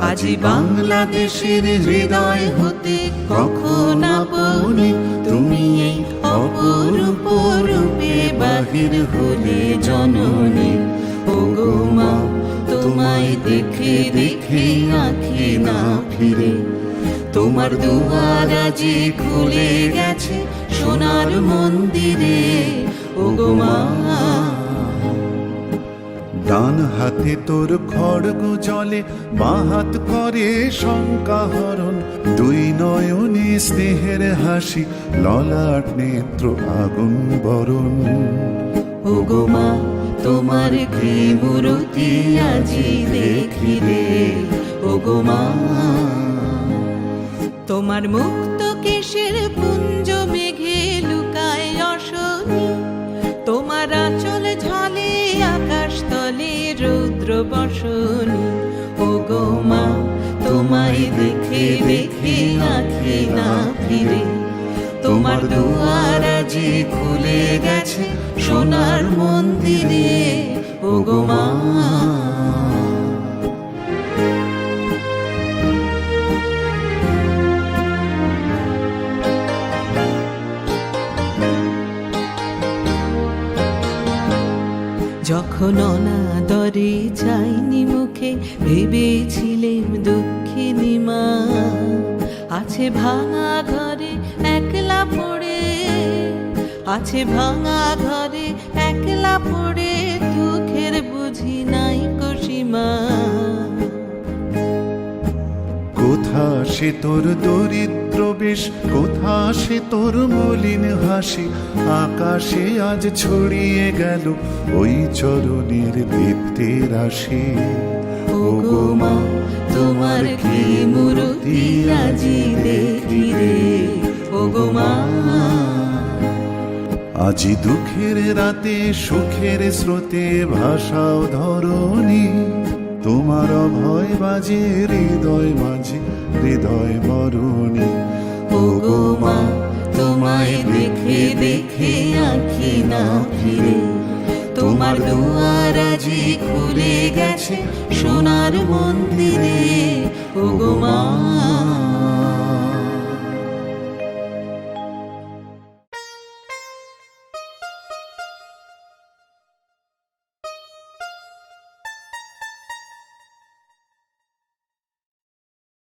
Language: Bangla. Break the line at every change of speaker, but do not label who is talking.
আজি বাংলাদেশের হৃদয় হতে কখন আপনি তুমি এই অপরূপ রূপে বাহির হলে জননী। ওগো মা তোমায় দেখে দেখে আঁখি না ফিরে, তোমার দুয়ার আজি খুলে গেছে সোনার মন্দিরে। ওগো মা
ডান হাতে তোর খড়গ জলে, বাঁ হাত করে শঙ্কা হরণ, দুই নয়নে স্নেহের হাসি, ললাট নেত্র আগুন বরণ।
ওগো মা তোমার কি মূরতি আজি দেখি রে। ওগো মা তোমার মুক্ত কেশের পুঞ্জ মেঘে লুকায় অশনি, তোমার আঁচল ঝালে আকাশ তলে রৌদ্র বসনি। ওগো মা তোমায় দেখে দেখে আঁখি না ফিরে, তোমার দুয়ার আজি খুলে গেছে সোনার মন্দিরে। ওগো মা যখন অনাদরে চাইনি মুখে, ভেবেছিলেম দুঃখিনী মা আছে ভাঙা ঘরে একলা পড়ে, আছে ভাঙা ঘরে একলা পড়ে, দুঃখের বুঝি নাই কসীমা।
কোথা সে তোর দরিদ্র বেশ, কোথা সে তোর মলিন হাসি, আকাশে আজ ছড়িয়ে গেল ওই চরণের দীপ্তি রাশি।
ওগো মা তোমার কি মূরতি আজি দেখি রে। ওগো মা
আজি দুঃখের রাতে সুখের স্রোতে ভাষাও ধরণী, তোমার ভয় বাজে হৃদয় মাঝে হৃদয় মরণী।
ওগো মা তোমায় দেখে দেখে আঁখি না ফিরে, তোমার দুয়ার আজি খুলে গেছে সোনার মন্দিরে। ওগো মা